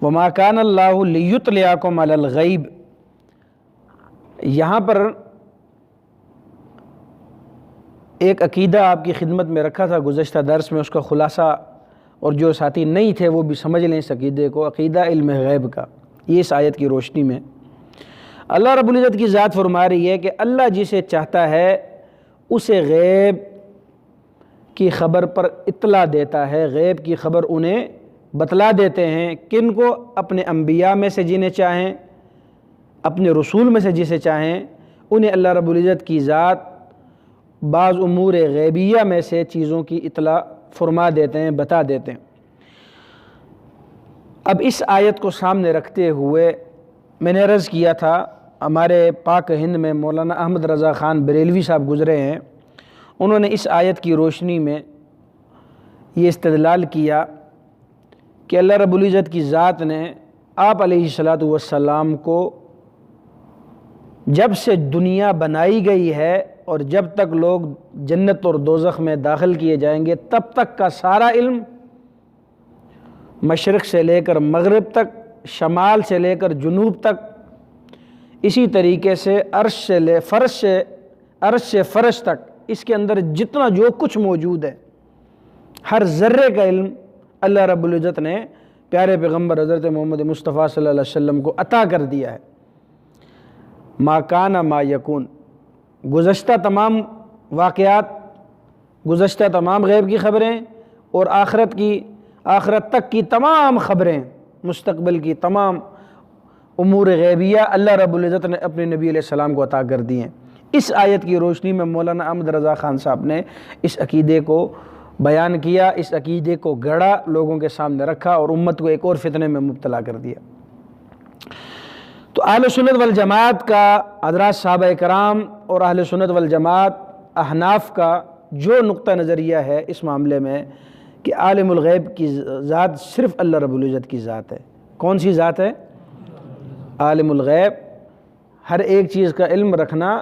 وما کان اللہ لیطلعکم علی الغیب، یہاں پر ایک عقیدہ آپ کی خدمت میں رکھا تھا گزشتہ درس میں، اس کا خلاصہ، اور جو ساتھی نہیں تھے وہ بھی سمجھ لیں اس عقیدے کو، عقیدہ علم غیب کا۔ یہ اس آیت کی روشنی میں اللہ رب العزت کی ذات فرما رہی ہے کہ اللہ جسے چاہتا ہے اسے غیب کی خبر پر اطلاع دیتا ہے، غیب کی خبر انہیں بتلا دیتے ہیں۔ کن کو؟ اپنے انبیاء میں سے جنہیں چاہیں، اپنے رسول میں سے جسے چاہیں، انہیں اللہ رب العزت کی ذات بعض امور غیبیہ میں سے چیزوں کی اطلاع فرما دیتے ہیں، بتا دیتے ہیں۔ اب اس آیت کو سامنے رکھتے ہوئے میں نے عرض کیا تھا، ہمارے پاک ہند میں مولانا احمد رضا خان بریلوی صاحب گزرے ہیں، انہوں نے اس آیت کی روشنی میں یہ استدلال کیا کہ اللہ رب العزت کی ذات نے آپ علیہ الصلاۃ والسلام کو جب سے دنیا بنائی گئی ہے اور جب تک لوگ جنت اور دوزخ میں داخل کیے جائیں گے تب تک کا سارا علم، مشرق سے لے کر مغرب تک، شمال سے لے کر جنوب تک، اسی طریقے سے عرش سے فرش تک، اس کے اندر جتنا جو کچھ موجود ہے ہر ذرے کا علم اللہ رب العزت نے پیارے پیغمبر حضرت محمد مصطفیٰ صلی اللہ علیہ وسلم کو عطا کر دیا ہے۔ ما کان ما یکون، گزشتہ تمام واقعات، گزشتہ تمام غیب کی خبریں اور آخرت تک کی تمام خبریں، مستقبل کی تمام امور غیبیہ اللہ رب العزت نے اپنے نبی علیہ السلام کو عطا کر دی ہیں۔ اس آیت کی روشنی میں مولانا احمد رضا خان صاحب نے اس عقیدے کو بیان کیا، اس عقیدے کو گڑھا، لوگوں کے سامنے رکھا اور امت کو ایک اور فتنے میں مبتلا کر دیا۔ تو اہل سنت والجماعت کا، حضرات صحابہ کرام اور اہل سنت والجماعت احناف کا جو نقطہ نظریہ ہے اس معاملے میں کہ عالم الغیب کی ذات صرف اللہ رب العزت کی ذات ہے۔ کون سی ذات ہے؟ عالم الغیب، ہر ایک چیز کا علم رکھنا،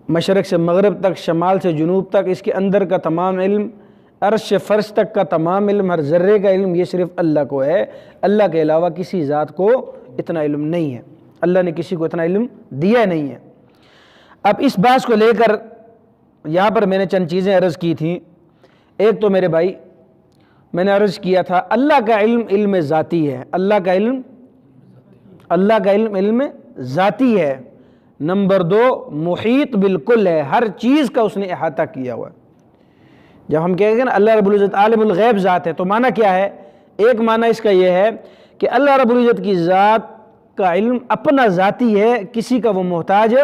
مشرق سے مغرب تک، شمال سے جنوب تک، اس کے اندر کا تمام علم، عرش سے فرش تک کا تمام علم، ہر ذرے کا علم، یہ صرف اللہ کو ہے۔ اللہ کے علاوہ کسی ذات کو اتنا علم نہیں ہے، اللہ نے کسی کو اتنا علم دیا نہیں ہے۔ اب اس بات کو لے کر یہاں پر میں نے چند چیزیں عرض کی تھیں۔ ایک تو میرے بھائی میں نے عرض کیا تھا اللہ کا علم علم ذاتی ہے، اللہ کا علم علم ذاتی ہے۔ نمبر دو، محیط بالکل ہے، ہر چیز کا اس نے احاطہ کیا ہوا ہے۔ جب ہم کہیں گے نا اللہ رب العزت عالم الغیب ذات ہے تو معنی کیا ہے؟ ایک معنی اس کا یہ ہے کہ اللہ رب العزت کی ذات کا علم اپنا ذاتی ہے، کسی کا وہ محتاج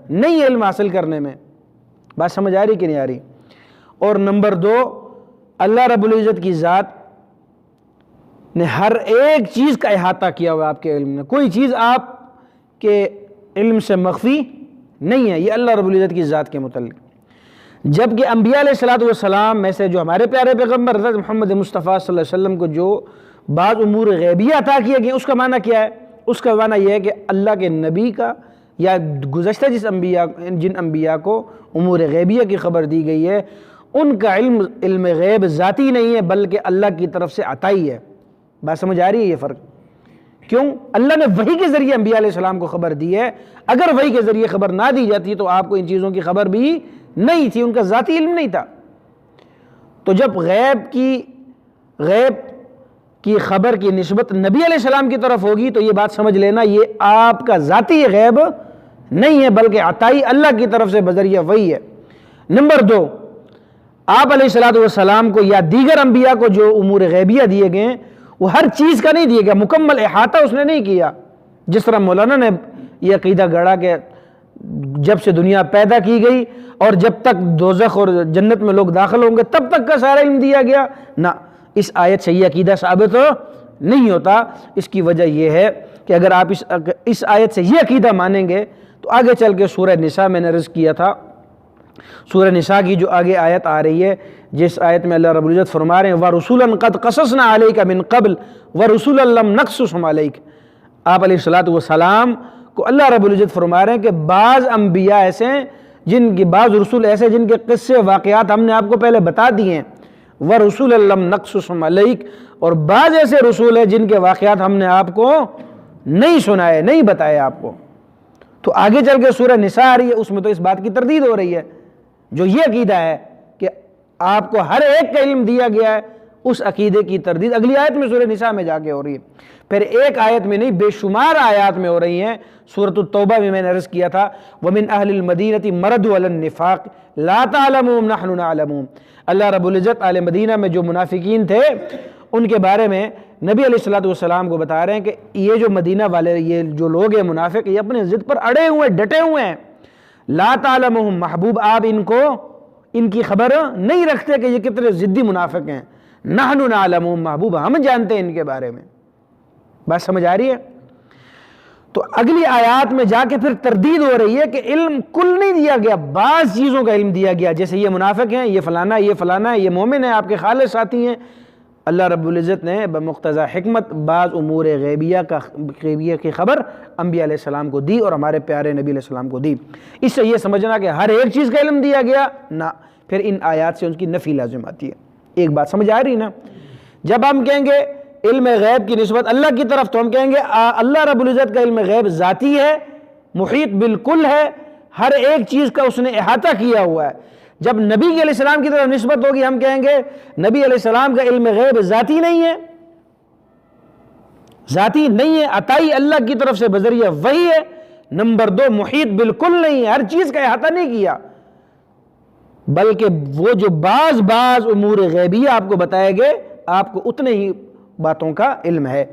نہیں ہے علم حاصل کرنے میں۔ بات سمجھ آ رہی کہ نہیں آ رہی؟ اور نمبر دو، اللہ رب العزت کی ذات نے ہر ایک چیز کا احاطہ کیا ہوا ہے آپ کے علم نے، کوئی چیز آپ کے علم سے مخفی نہیں ہے، یہ اللہ رب العزت کی ذات کے متعلق۔ جبکہ انبیاء علیہ السلام میں سے جو ہمارے پیارے پیغمبر حضرت محمد مصطفیٰ صلی اللہ علیہ وسلم کو جو بعض امور غیبیہ عطا کیے گئے، اس کا معنی کیا ہے؟ اس کا معنی یہ ہے کہ اللہ کے نبی کا یا گزشتہ جن انبیاء کو امور غیبیہ کی خبر دی گئی ہے ان کا علم غیب ذاتی نہیں ہے بلکہ اللہ کی طرف سے عطائی ہے۔ بات سمجھ آ رہی ہے یہ فرق؟ کیوں؟ اللہ نے وحی کے ذریعے انبیاء علیہ السلام کو خبر دی ہے، اگر وحی کے ذریعے خبر نہ دی جاتی تو آپ کو ان چیزوں کی خبر بھی نہیں تھی، ان کا ذاتی علم نہیں تھا۔ تو جب غیب کی خبر کی نسبت نبی علیہ السلام کی طرف ہوگی تو یہ بات سمجھ لینا یہ آپ کا ذاتی غیب نہیں ہے بلکہ عطائی اللہ کی طرف سے بذریعہ وحی ہے۔ نمبر دو، آپ علیہ السلام کو یا دیگر انبیاء کو جو امور غیبیہ دیے گئے ہیں وہ ہر چیز کا نہیں دیا گیا، مکمل احاطہ اس نے نہیں کیا۔ جس طرح مولانا نے یہ عقیدہ گڑھا کہ جب سے دنیا پیدا کی گئی اور جب تک دوزخ اور جنت میں لوگ داخل ہوں گے تب تک کا سارا علم دیا گیا، نہ، اس آیت سے یہ عقیدہ ثابت نہیں ہوتا۔ اس کی وجہ یہ ہے کہ اگر آپ اس آیت سے یہ عقیدہ مانیں گے تو آگے چل کے سورہ نساء میں نے عرض کیا تھا، سورہ نساء کی جو آگے آیت آ رہی ہے جس آیت میں اللہ رب العزت فرما رہے ہیں وَرُسُولًا قَدْ قَصَصْنَا عَلَيْكَ مِن قَبْلِ وَرُسُولًا لَمْ نَقْصُصْهُمْ عَلَيْكَ۔ آپ علیہ السلام کو اللہ رب العزت فرما رہے ہیں کہ بعض انبیاء ایسے ہیں بعض رسول ایسے جن کے قصے واقعات ہم نے آپ کو پہلے بتا دیے ہیں، وَرُسُلًا لَّمْ نَقْصُصْهُمْ عَلَيْكَ، اور بعض ایسے رسول ہیں جن کے واقعات ہم نے آپ کو نہیں سنائے، نہیں بتائے آپ کو۔ تو آگے چل کے سورہ نساء آ رہی ہے، اس میں تو اس بات کی تردید ہو رہی ہے، جو یہ عقیدہ ہے کہ آپ کو ہر ایک کا علم دیا گیا ہے، اس عقیدے کی تردید اگلی آیت میں سورہ نساء میں جا کے ہو رہی ہے۔ پھر ایک آیت میں نہیں، بے شمار آیات میں ہو رہی ہیں۔ سورۃ التوبہ میں نے عرض کیا تھا وَمِنْ أَهْلِ الْمَدِينَةِ مَرَدُوا عَلَى النِّفَاقِ لَا تَعْلَمُهُمْ نَحْنُ نَعْلَمُهُمْ۔ اللہ رب العزت اہل مدینہ میں جو منافقین تھے ان کے بارے میں نبی علیہ الصلوۃ والسلام کو بتا رہے ہیں کہ یہ جو مدینہ والے، یہ جو لوگ ہیں منافق، یہ اپنے ضد پر اڑے ہوئے ہیں، ڈٹے ہوئے ہیں۔ لا تعلمهم، محبوب آپ ان کی خبر نہیں رکھتے کہ یہ کتنے ضدی منافق ہیں۔ نحن نعلمهم، محبوب ہم جانتے ہیں ان کے بارے میں۔ بات سمجھ آ رہی ہے؟ تو اگلی آیات میں جا کے پھر تردید ہو رہی ہے کہ علم کل نہیں دیا گیا، بعض چیزوں کا علم دیا گیا، جیسے یہ منافق ہیں، یہ فلانا ہے، یہ مومن ہے، آپ کے خالص ساتھی ہیں۔ اللہ رب العزت نے بمقتضی حکمت بعض امور غیبیہ کی خبر انبیاء علیہ السلام کو دی اور ہمارے پیارے نبی علیہ السلام کو دی۔ اس سے یہ سمجھنا کہ ہر ایک چیز کا علم دیا گیا نہ، پھر ان آیات سے ان کی نفی لازم آتی ہے۔ ایک بات سمجھ آ رہی نا؟ جب ہم کہیں گے علم غیب کی نسبت اللہ کی طرف، تو ہم کہیں گے اللہ رب العزت کا علم غیب ذاتی ہے، محیط بالکل ہے، ہر ایک چیز کا اس نے احاطہ کیا ہوا ہے۔ جب نبی علیہ السلام کی طرف نسبت ہوگی ہم کہیں گے نبی علیہ السلام کا علم غیب ذاتی نہیں ہے، ذاتی نہیں ہے، عطائی اللہ کی طرف سے بذریعہ وحی ہے۔ نمبر دو، محیط بالکل نہیں ہے، ہر چیز کا احاطہ نہیں کیا، بلکہ وہ جو بعض امور غیبیہ آپ کو بتائے گئے، آپ کو اتنے ہی باتوں کا علم ہے۔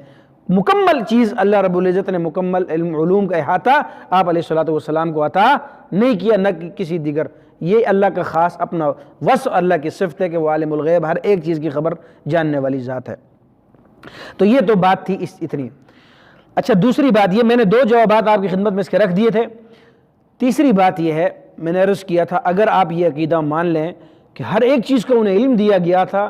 مکمل چیز اللہ رب العزت نے مکمل علوم کا احاطہ آپ علیہ الصلوۃ والسلام کو عطا نہیں کیا، نہ کسی دیگر۔ یہ اللہ کا خاص اپنا وصف، اللہ کی صفت ہے کہ وہ عالم الغیب، ہر ایک چیز کی خبر جاننے والی ذات ہے۔ تو یہ تو بات تھی اتنی۔ اچھا، دوسری بات یہ، میں نے دو جوابات آپ کی خدمت میں اس کے رکھ دیے تھے۔ تیسری بات یہ ہے، میں نے عرض کیا تھا اگر آپ یہ عقیدہ مان لیں کہ ہر ایک چیز کا انہیں علم دیا گیا تھا،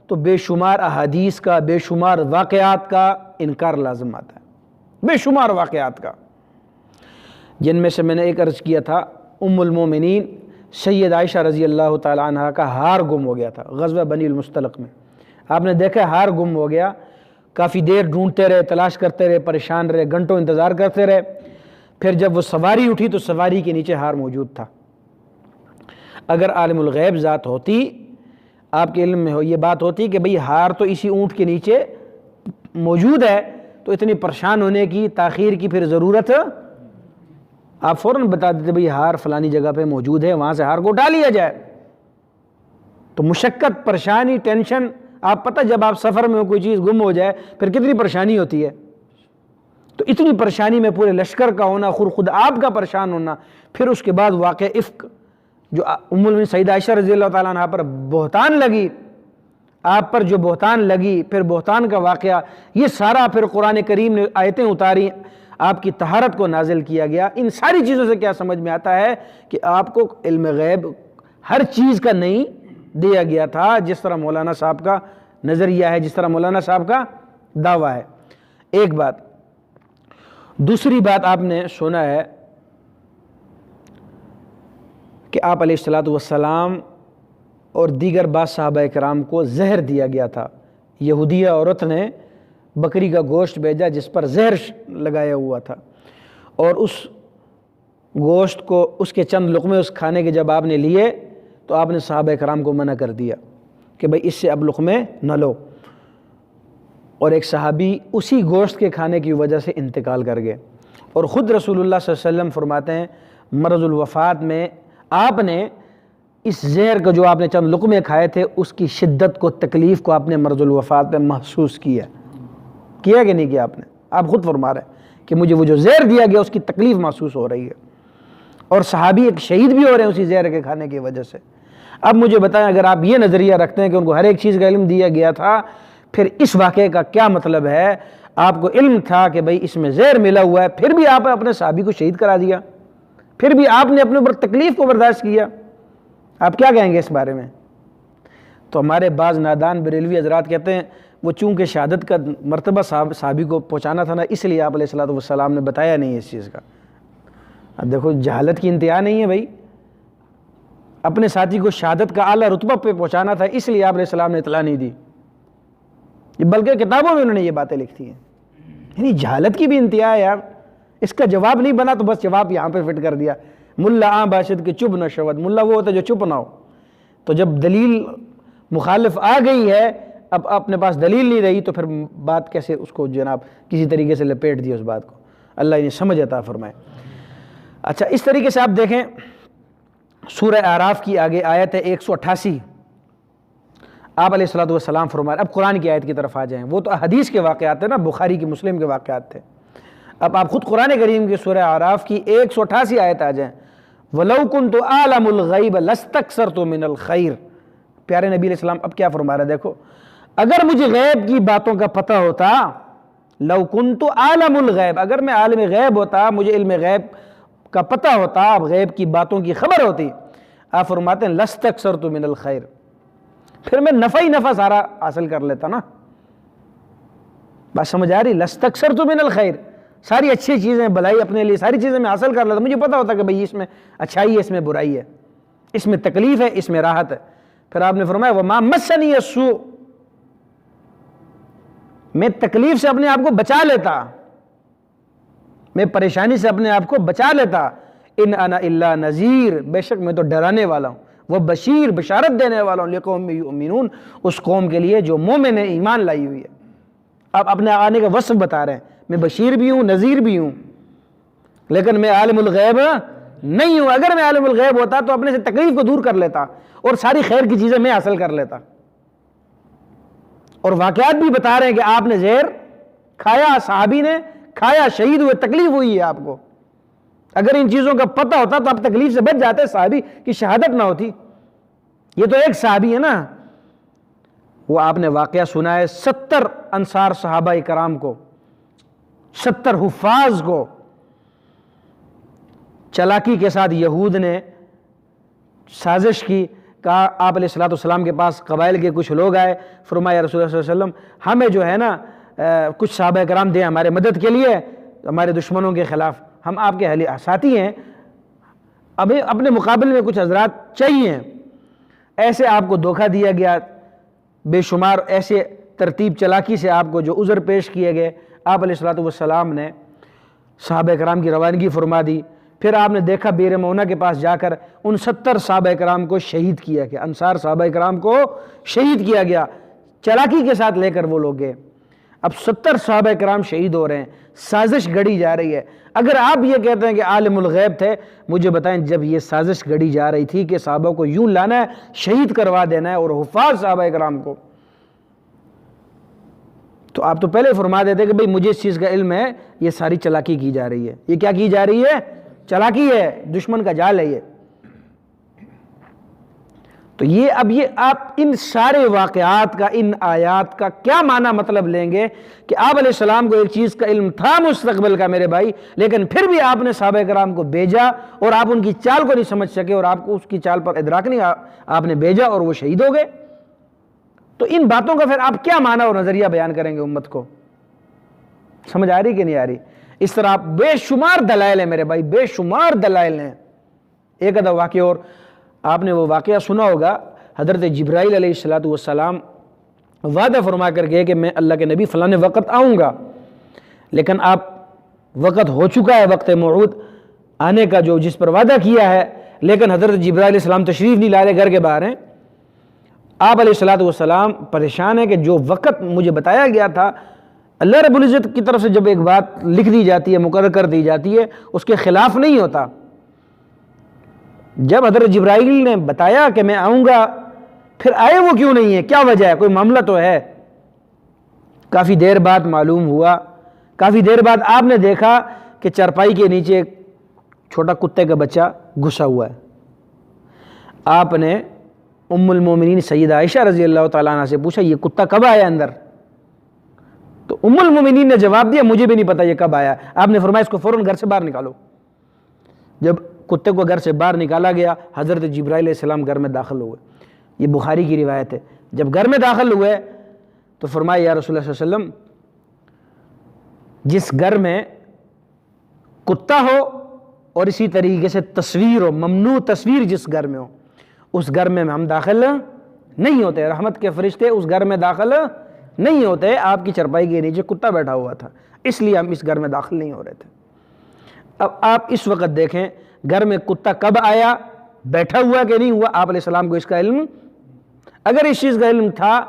تو بے شمار احادیث کا، بے شمار واقعات کا انکار لازم آتا ہے، بے شمار واقعات کا، جن میں سے میں نے ایک عرض کیا تھا ام المومنین سید عائشہ رضی اللہ تعالی عنہ کا ہار گم ہو گیا تھا غزوہ بنی المصطلق میں۔ آپ نے دیکھا ہار گم ہو گیا، کافی دیر ڈھونڈتے رہے، تلاش کرتے رہے، پریشان رہے، گھنٹوں انتظار کرتے رہے، پھر جب وہ سواری اٹھی تو سواری کے نیچے ہار موجود تھا۔ اگر عالم الغیب ذات ہوتی، آپ کے علم میں یہ بات ہوتی کہ بھئی ہار تو اسی اونٹ کے نیچے موجود ہے، تو اتنی پریشان ہونے کی، تاخیر کی پھر ضرورت، آپ فوراً بتا دیتے بھئی ہار فلانی جگہ پہ موجود ہے، وہاں سے ہار کو اٹھا لیا جائے۔ تو مشقت، پریشانی، ٹینشن، آپ پتہ جب آپ سفر میں کوئی چیز گم ہو جائے پھر کتنی پریشانی ہوتی ہے۔ تو اتنی پریشانی میں پورے لشکر کا ہونا، خود آپ کا پریشان ہونا، پھر اس کے بعد واقع افک جو ام المؤمنین سیدہ عائشہ رضی اللہ تعالیٰ عنہ پر بہتان لگی، آپ پر جو بہتان لگی، پھر بہتان کا واقعہ، یہ سارا پھر قرآن کریم نے آیتیں اتاری، آپ کی طہارت کو نازل کیا گیا۔ ان ساری چیزوں سے کیا سمجھ میں آتا ہے کہ آپ کو علم غیب ہر چیز کا نہیں دیا گیا تھا، جس طرح مولانا صاحب کا نظریہ ہے، جس طرح مولانا صاحب کا دعویٰ ہے۔ ایک بات۔ دوسری بات، آپ نے سنا ہے کہ آپ علیہ الصلوۃ والسلام اور دیگر بعض صحابہ کرام کو زہر دیا گیا تھا۔ یہودیہ عورت نے بکری کا گوشت بھیجا جس پر زہر لگایا ہوا تھا، اور اس گوشت کو، اس کے چند لقمے اس کھانے کے جب آپ نے لیے تو آپ نے صحابہ کرام کو منع کر دیا کہ بھئی اس سے اب لقمے نہ لو، اور ایک صحابی اسی گوشت کے کھانے کی وجہ سے انتقال کر گئے۔ اور خود رسول اللہ صلی اللہ علیہ وسلم فرماتے ہیں مرض الوفات میں آپ نے اس زہر کا جو آپ نے چند لقمے کھائے تھے، اس کی شدت کو، تکلیف کو آپ نے مرض الوفات میں محسوس کیا کہ نہیں کیا؟ آپ نے، آپ خود فرما رہے ہیں کہ مجھے وہ جو زہر دیا گیا اس کی تکلیف محسوس ہو رہی ہے، اور صحابی ایک شہید بھی ہو رہے ہیں اسی زہر کے کھانے کی وجہ سے۔ اب مجھے بتائیں، اگر آپ یہ نظریہ رکھتے ہیں کہ ان کو ہر ایک چیز کا علم دیا گیا تھا، پھر اس واقعے کا کیا مطلب ہے؟ آپ کو علم تھا کہ بھئی اس میں زہر ملا ہوا ہے، پھر بھی آپ اپنے صحابی کو شہید کرا دیا، پھر بھی آپ نے اپنے اوپر تکلیف کو برداشت کیا، آپ کیا کہیں گے اس بارے میں؟ تو ہمارے بعض نادان بریلوی حضرات کہتے ہیں وہ چونکہ شہادت کا مرتبہ صحابی کو پہنچانا تھا نا، اس لیے آپ علیہ الصلوۃ والسلام نے بتایا نہیں اس چیز کا۔ اب دیکھو، جہالت کی انتہا نہیں ہے بھائی، اپنے ساتھی کو شہادت کا اعلیٰ رتبہ پہ پہنچانا تھا، اس لیے آپ علیہ السلام نے اطلاع نہیں دی، بلکہ کتابوں میں انہوں نے یہ باتیں لکھی ہیں۔ یعنی جہالت کی بھی انتہا ہے یار، اس کا جواب نہیں بنا تو بس جواب یہاں پہ فٹ کر دیا۔ ملا آں باشد کے چپ نہ شود، ملا وہ ہوتا ہے جو چپ نہ ہو۔ تو جب دلیل مخالف آ گئی ہے، اب اپنے پاس دلیل نہیں رہی تو پھر بات کیسے اس کو جناب کسی طریقے سے لپیٹ دی اس بات کو، اللہ انہیں سمجھ عطا فرمائے۔ اچھا، اس طریقے سے آپ دیکھیں سورہ اعراف کی آگے آیت ہے 188، آپ علیہ الصلوۃ والسلام فرمائے، اب قرآن کی آیت کی طرف آ جائیں، وہ تو حدیث کے واقعات ہیں نا، بخاری کی مسلم کے واقعات تھے، اب آپ خود قرآن کریم کی سورہ اعراف کی 188 آیت آ جائیں۔ وَلَوْ كُنْتُ أَعْلَمُ الْغَيْبَ لَاسْتَكْثَرْتُ مِنَ الْخَيْرِ، پیارے نبی علیہ السلام اب کیا فرما رہا ہے، دیکھو اگر مجھے غیب کی باتوں کا پتہ ہوتا، لو کنت عالم الغیب، اگر میں عالم غیب ہوتا، مجھے علم غیب کا پتہ ہوتا، اب غیب کی باتوں کی خبر ہوتی، آپ فرماتے ہیں لستکثرت من الخیر، پھر میں نفع ہی نفع سارا حاصل کر لیتا نا۔ بات سمجھ آ رہی؟ لستکثرت من الخیر، ساری اچھی چیزیں، بھلائی اپنے لیے ساری چیزیں میں حاصل کر لیتا، مجھے پتہ ہوتا کہ بھئی اس میں اچھائی ہے، اس میں برائی ہے، اس میں تکلیف ہے، اس میں راحت ہے۔ پھر آپ نے فرمایا وما مسنی السوء، میں تکلیف سے اپنے آپ کو بچا لیتا، میں پریشانی سے اپنے آپ کو بچا لیتا۔ ان انا الا نذیر، بے شک میں تو ڈرانے والا ہوں، وہ بشیر، بشارت دینے والا ہوں، لقوم یؤمنون، اس قوم کے لیے جو مومن ہے، ایمان لائی ہوئی ہے۔ آپ اپنے آنے کا وصف بتا رہے ہیں، میں بشیر بھی ہوں، نذیر بھی ہوں، لیکن میں عالم الغیب نہیں ہوں۔ اگر میں عالم الغیب ہوتا تو اپنے سے تکلیف کو دور کر لیتا اور ساری خیر کی چیزیں میں حاصل کر لیتا۔ اور واقعات بھی بتا رہے ہیں کہ آپ نے زہر کھایا، صحابی نے کھایا، شہید ہوئے، تکلیف ہوئی ہے آپ کو۔ اگر ان چیزوں کا پتہ ہوتا تو آپ تکلیف سے بچ جاتے، صحابی کی شہادت نہ ہوتی۔ یہ تو ایک صحابی ہے نا، وہ آپ نے واقعہ سنا ہے 70 انصار صحابہ کرام کو، 70 حفاظ کو چالاکی کے ساتھ یہود نے سازش کی، کہا آپ علیہ الصلوۃ والسلام کے پاس قبائل کے کچھ لوگ آئے، فرمایا رسول اللہ صلی اللہ علیہ وسلم ہمیں جو ہے نا کچھ صحابہ کرام دیں ہمارے مدد کے لیے ہمارے دشمنوں کے خلاف، ہم آپ کے ساتھی ہیں، اب اپنے مقابل میں کچھ حضرات چاہیے۔ ایسے آپ کو دھوکہ دیا گیا، بے شمار ایسے ترتیب چلاکی سے آپ کو جو عذر پیش کیے گئے، آپ علیہ الصلوۃ والسلام نے صحابہ کرام کی روانگی فرما دی۔ پھر آپ نے دیکھا بئر معونہ کے پاس جا کر ان 70 صحابہ کرام کو شہید کیا گیا، انصار صحابہ کرام کو شہید کیا گیا، چالاکی کے ساتھ لے کر وہ لوگ گئے۔ اب 70 صحابہ کرام شہید ہو رہے ہیں، سازش گڑی جا رہی ہے۔ اگر آپ یہ کہتے ہیں کہ عالم الغیب تھے، مجھے بتائیں جب یہ سازش گڑی جا رہی تھی کہ صحابہ کو یوں لانا ہے، شہید کروا دینا ہے اور حفاظ صحابہ کرام کو، تو آپ تو پہلے فرما دیتے کہ بھئی مجھے اس چیز کا علم ہے، یہ ساری چالاکی کی جا رہی ہے۔ یہ کیا کی جا رہی ہے؟ چالاکی ہے، دشمن کا جال ہے یہ۔ تو یہ اب یہ آپ ان سارے واقعات کا، ان آیات کا کیا معنی مطلب لیں گے کہ آپ علیہ السلام کو ایک چیز کا علم تھا مستقبل کا میرے بھائی، لیکن پھر بھی آپ نے صحابہ کرام کو بھیجا اور آپ ان کی چال کو نہیں سمجھ سکے اور آپ کو اس کی چال پر ادراک نہیں، آپ نے بھیجا اور وہ شہید ہو گئے۔ تو ان باتوں کا پھر آپ کیا معنی اور نظریہ بیان کریں گے امت کو؟ سمجھ آ رہی کہ نہیں آ رہی؟ اس طرح آپ بے شمار دلائل ہیں میرے بھائی، بے شمار دلائل ہیں۔ ایک آدھا واقعہ اور آپ نے وہ واقعہ سنا ہوگا، حضرت جبرائیل علیہ السلام وعدہ فرما کر گئے کہ میں اللہ کے نبی فلاں وقت آؤں گا، لیکن آپ وقت ہو چکا ہے، وقت موعود آنے کا جو جس پر وعدہ کیا ہے، لیکن حضرت جبرائیل علیہ السلام تشریف نہیں لا رہے، گھر کے باہر ہیں۔ آپ علیہ السلام پریشان ہیں کہ جو وقت مجھے بتایا گیا تھا، اللہ رب العزت کی طرف سے جب ایک بات لکھ دی جاتی ہے، مقرر کر دی جاتی ہے، اس کے خلاف نہیں ہوتا۔ جب حضرت جبرائیل نے بتایا کہ میں آؤں گا، پھر آئے وہ کیوں نہیں ہے؟ کیا وجہ ہے؟ کوئی معاملہ تو ہے۔ کافی دیر بعد معلوم ہوا، کافی دیر بعد آپ نے دیکھا کہ چارپائی کے نیچے ایک چھوٹا کتے کا بچہ گھسا ہوا ہے۔ آپ نے ام المومنین سیدہ عائشہ رضی اللہ تعالیٰ عنہ سے پوچھا یہ کتا کب آیا اندر؟ تو ام المومنین نے جواب دیا مجھے بھی نہیں پتا یہ کب آیا۔ آپ نے فرمایا اس کو فوراً گھر سے باہر نکالو۔ جب کتے کو گھر سے باہر نکالا گیا، حضرت جبرائیل علیہ السلام گھر میں داخل ہوئے، یہ بخاری کی روایت ہے۔ جب گھر میں داخل ہوئے تو فرمایا یا رسول اللہ صلی اللہ علیہ وسلم، جس گھر میں کتا ہو اور اسی طریقے سے تصویر ہو، ممنوع تصویر جس گھر میں ہو، اس گھر میں ہم داخل نہیں ہوتے، رحمت کے فرشتے اس گھر میں داخل نہیں ہوتے. آپ کی چرپائی کے نیچے کتا بیٹھا ہوا تھا، اس لیے ہم اس گھر میں داخل نہیں ہو رہے تھے. اب آپ اس وقت دیکھیں گھر میں کتا کب آیا، بیٹھا ہوا کہ نہیں ہوا، آپ علیہ السلام کو اس کا علم. اگر اس چیز کا علم تھا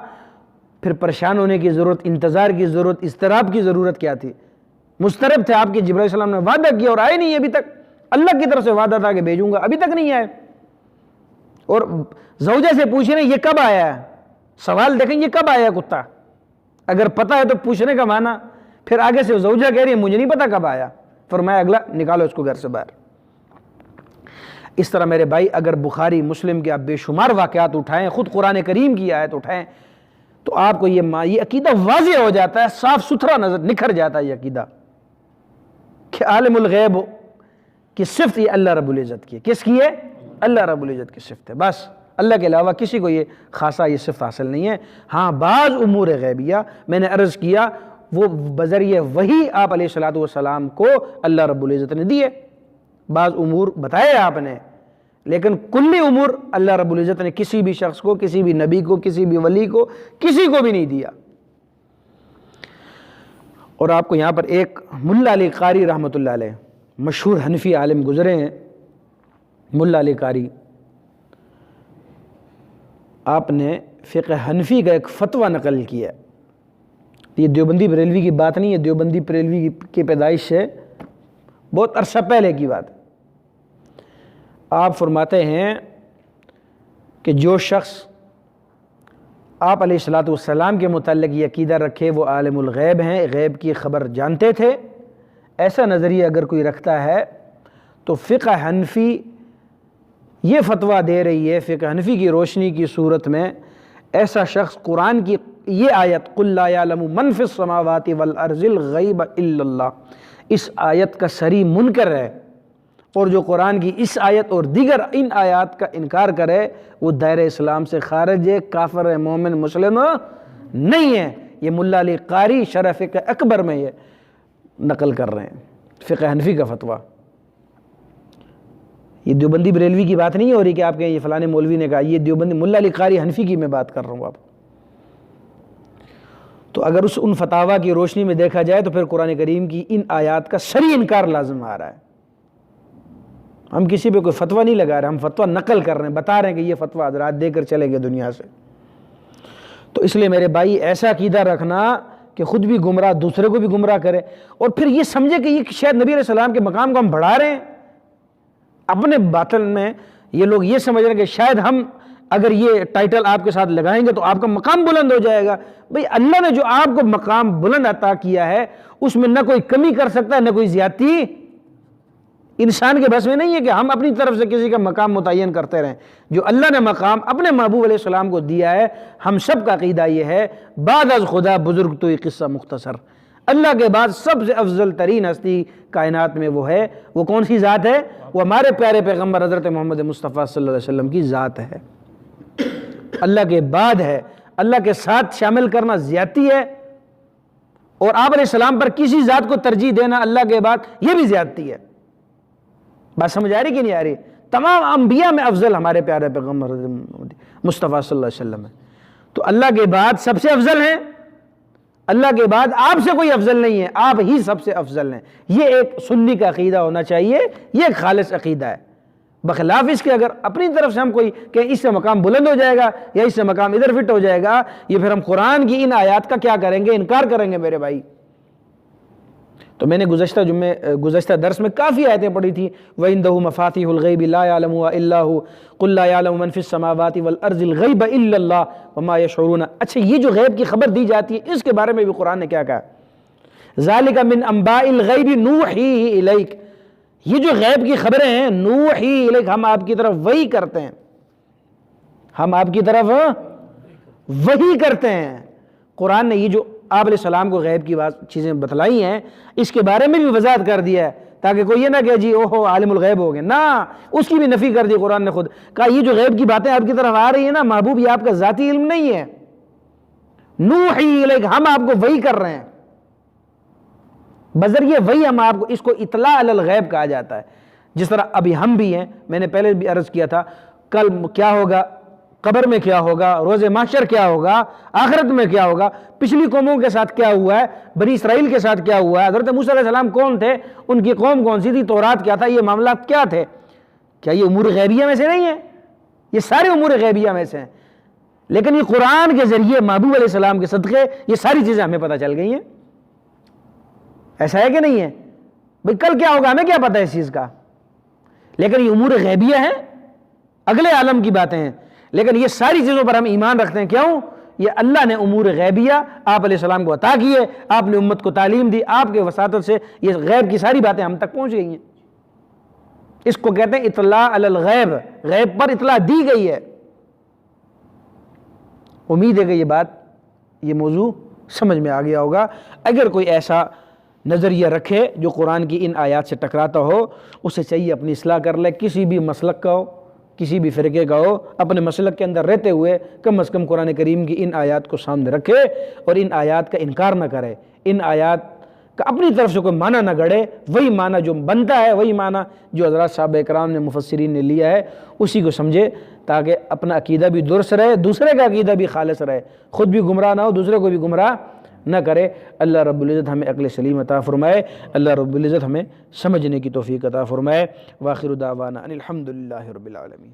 پھر پریشان ہونے کی ضرورت، انتظار کی ضرورت، اضطراب کی ضرورت کیا تھی؟ مضطرب تھے آپ کے. جبرائیل علیہ السلام نے وعدہ کیا اور آئے نہیں ابھی تک. اللہ کی طرف سے وعدہ تھا کہ بھیجوں گا، ابھی تک نہیں آئے. اور زوجہ سے پوچھ رہے ہیں یہ کب آیا ہے. سوال دیکھیں یہ کب آیا کتا. اگر پتہ ہے تو پوچھنے کا معنی. پھر آگے سے زوجہ کہہ رہی ہے مجھے نہیں پتا کب آیا. فرمایا اگلا نکالو اس کو گھر سے باہر. اس طرح میرے بھائی اگر بخاری مسلم کے آپ بے شمار واقعات اٹھائیں، خود قرآن کریم کی آیت اٹھائیں، تو آپ کو یہ عقیدہ واضح ہو جاتا ہے، صاف ستھرا نظر نکھر جاتا ہے یہ عقیدہ کہ عالم الغیب کی صفت یہ اللہ رب العزت کی ہے. کس کی ہے؟ اللہ رب العزت کی صفت ہے. بس اللہ کے علاوہ کسی کو یہ خاصا یہ صفت حاصل نہیں ہے. ہاں بعض امور غیبیہ میں نے عرض کیا وہ بذریعہ وحی آپ علیہ الصلوۃ والسلام کو اللہ رب العزت نے دیے. بعض امور بتائے آپ نے، لیکن کلی امور اللہ رب العزت نے کسی بھی شخص کو، کسی بھی نبی کو، کسی بھی ولی کو، کسی کو بھی نہیں دیا. اور آپ کو یہاں پر ایک ملا علی قاری رحمۃ اللہ علیہ، مشہور حنفی عالم گزرے ہیں ملا علی قاری. آپ نے فقہ حنفی کا ایک فتویٰ نقل کیا. یہ دیوبندی بریلوی کی بات نہیں ہے، دیوبندی بریلوی کی پیدائش سے بہت عرصہ پہلے کی بات. آپ فرماتے ہیں کہ جو شخص آپ علیہ الصلوۃ والسلام کے متعلق یہ عقیدہ رکھے وہ عالم الغیب ہیں، غیب کی خبر جانتے تھے، ایسا نظریہ اگر کوئی رکھتا ہے تو فقہ حنفی یہ فتویٰ دے رہی ہے، فقہ حنفی کی روشنی کی صورت میں ایسا شخص قرآن کی یہ آیت قُلْ لَا يَعْلَمُ مَنْ فِي السَّمَاوَاتِ وَالْأَرْضِ الْغَيْبَ إِلَّا اللَّهُ، اس آیت کا صریح منکر ہے. اور جو قرآن کی اس آیت اور دیگر ان آیات کا انکار کرے وہ دائرہ اسلام سے خارج ہے، کافر ہے، مومن مسلم نہیں ہے. یہ ملا علی قاری شرح فقہ اکبر میں یہ نقل کر رہے ہیں فقہ حنفی کا فتویٰ. یہ دیوبندی بریلوی کی بات نہیں ہو رہی کہ آپ کہیں یہ فلانے مولوی نے کہا، یہ دیوبندی ملا علی قاری حنفی کی میں بات کر رہا ہوں. آپ تو اگر ان فتاویٰ کی روشنی میں دیکھا جائے تو پھر قرآن کریم کی ان آیات کا صریح انکار لازم آ رہا ہے. ہم کسی پہ کوئی فتویٰ نہیں لگا رہے، ہم فتویٰ نقل کر رہے ہیں، بتا رہے ہیں کہ یہ فتویٰ حضرات دے کر چلے گئے دنیا سے. تو اس لیے میرے بھائی ایسا عقیدہ رکھنا کہ خود بھی گمراہ دوسرے کو بھی گمراہ کرے، اور پھر یہ سمجھے کہ یہ شاید نبی علیہ السلام کے مقام کو ہم بڑھا رہے ہیں. اپنے باطن میں یہ لوگ یہ سمجھ رہے ہیں کہ شاید ہم اگر یہ ٹائٹل آپ کے ساتھ لگائیں گے تو آپ کا مقام بلند ہو جائے گا. بھئی اللہ نے جو آپ کو مقام بلند عطا کیا ہے اس میں نہ کوئی کمی کر سکتا ہے نہ کوئی زیادتی. انسان کے بس میں نہیں ہے کہ ہم اپنی طرف سے کسی کا مقام متعین کرتے رہیں. جو اللہ نے مقام اپنے محبوب علیہ السلام کو دیا ہے، ہم سب کا عقیدہ یہ ہے بعد از خدا بزرگ تو یہ قصہ مختصر، اللہ کے بعد سب سے افضل ترین ہستی کائنات میں وہ ہے. وہ کون سی ذات ہے؟ وہ ہمارے پیارے پیغمبر حضرت محمد مصطفیٰ صلی اللہ علیہ وسلم کی ذات ہے. اللہ کے بعد ہے. اللہ کے ساتھ شامل کرنا زیادتی ہے، اور آپ علیہ السلام پر کسی ذات کو ترجیح دینا اللہ کے بعد یہ بھی زیادتی ہے. بات سمجھ آ رہی کہ نہیں آ رہی؟ تمام انبیاء میں افضل ہمارے پیارے پیغمبر مصطفیٰ صلی اللہ علیہ وسلم ہے. تو اللہ کے بعد سب سے افضل ہیں، اللہ کے بعد آپ سے کوئی افضل نہیں ہے، آپ ہی سب سے افضل ہیں. یہ ایک سنی کا عقیدہ ہونا چاہیے، یہ ایک خالص عقیدہ ہے. بخلاف اس کے اگر اپنی طرف سے ہم کوئی کہ اس سے مقام بلند ہو جائے گا یا اس سے مقام ادھر فٹ ہو جائے گا، یہ پھر ہم قرآن کی ان آیات کا کیا کریں گے؟ انکار کریں گے میرے بھائی. تو میں نے گزشتہ درس میں کافی آیتیں پڑھی تھی. وَعِندَهُ مَفَاتِحُ الْغَيْبِ لَا يَعْلَمُهَا إِلَّا هُوَ قُلْ لَا يَعْلَمُ مَنْ فِي السَّمَاوَاتِ وَالْأَرْضِ الْغَيْبَ إِلَّا اللَّهُ وَمَا يَشْعُرُونَ. اچھا یہ جو غیب کی خبر دی جاتی ہے اس کے بارے میں بھی قرآن نے کیا کہا؟ ذَلِكَ مِنْ أَنْبَاءِ الْغَيْبِ نُوحِيهِ إِلَيْكَ. یہ جو غیب کی خبریں ہیں نوحی الیک، ہم آپ کی طرف وحی کرتے ہیں، ہم آپ کی طرف وحی کرتے ہیں. قرآن نے یہ جو آپ علیہ السلام کو غیب کی چیزیں بتلائی ہیں اس کے بارے میں بھی وضاحت کر دیا ہے تاکہ کوئی یہ نہ کہ جی اوہو عالم الغیب ہو گئے. نہ، اس کی بھی نفی کر دی قرآن نے. خود کہا یہ جو غیب کی باتیں آپ کی طرف آ رہی ہیں نا محبوب، یہ آپ کا ذاتی علم نہیں ہے. نوحی الیک، ہم آپ کو وحی کر رہے ہیں. بذریعہ وحی ہم آپ کو، اس کو اطلاع علی الغیب کہا جاتا ہے. جس طرح ابھی ہم بھی ہیں، میں نے پہلے بھی عرض کیا تھا، کل کیا ہوگا، قبر میں کیا ہوگا، روز محشر کیا ہوگا، آخرت میں کیا ہوگا، پچھلی قوموں کے ساتھ کیا ہوا ہے، بنی اسرائیل کے ساتھ کیا ہوا ہے، حضرت موسیٰ علیہ السلام کون تھے، ان کی قوم کون سی تھی، تورات کیا تھا، یہ معاملات کیا تھے، کیا یہ امور غیبیہ میں سے نہیں ہیں؟ یہ سارے امور غیبیہ میں سے ہیں، لیکن یہ قرآن کے ذریعے محبوب علیہ السلام کے صدقے یہ ساری چیزیں ہمیں پتہ چل گئی ہیں۔ ایسا ہے کہ نہیں ہے؟ بھئی کل کیا ہوگا ہمیں کیا پتہ ہے اس چیز کا، لیکن یہ امور غیبیہ ہیں، اگلے عالم کی باتیں ہیں، لیکن یہ ساری چیزوں پر ہم ایمان رکھتے ہیں۔ کیوں؟ یہ اللہ نے امور غیبیہ آپ علیہ السلام کو عطا کیے، آپ نے امت کو تعلیم دی، آپ کے وساطت سے یہ غیب کی ساری باتیں ہم تک پہنچ گئی ہیں۔ اس کو کہتے ہیں اطلاع علی الغیب، غیب پر اطلاع دی گئی ہے۔ امید ہے کہ یہ بات، یہ موضوع سمجھ میں آ گیا ہوگا۔ اگر کوئی ایسا نظریہ رکھے جو قرآن کی ان آیات سے ٹکراتا ہو، اسے چاہیے اپنی اصلاح کر لے، کسی بھی مسلک کا ہو، کسی بھی فرقے کا ہو، اپنے مسلک کے اندر رہتے ہوئے کم از کم قرآن کریم کی ان آیات کو سامنے رکھے اور ان آیات کا انکار نہ کرے، ان آیات کا اپنی طرف سے کوئی معنی نہ گڑے، وہی معنی جو بنتا ہے، وہی معنی جو حضرات صحابہ اکرام نے، مفسرین نے لیا ہے، اسی کو سمجھے، تاکہ اپنا عقیدہ بھی درست رہے، دوسرے کا عقیدہ بھی خالص رہے، خود بھی گمراہ نہ ہو، دوسرے کو بھی گمراہ نہ کرے۔ اللہ رب العزت ہمیں عقل سلیم عطا فرمائے، اللہ رب العزت ہمیں سمجھنے کی توفیق عطا فرمائے۔ وآخر دعوانا ان الحمد للہ رب العالمین۔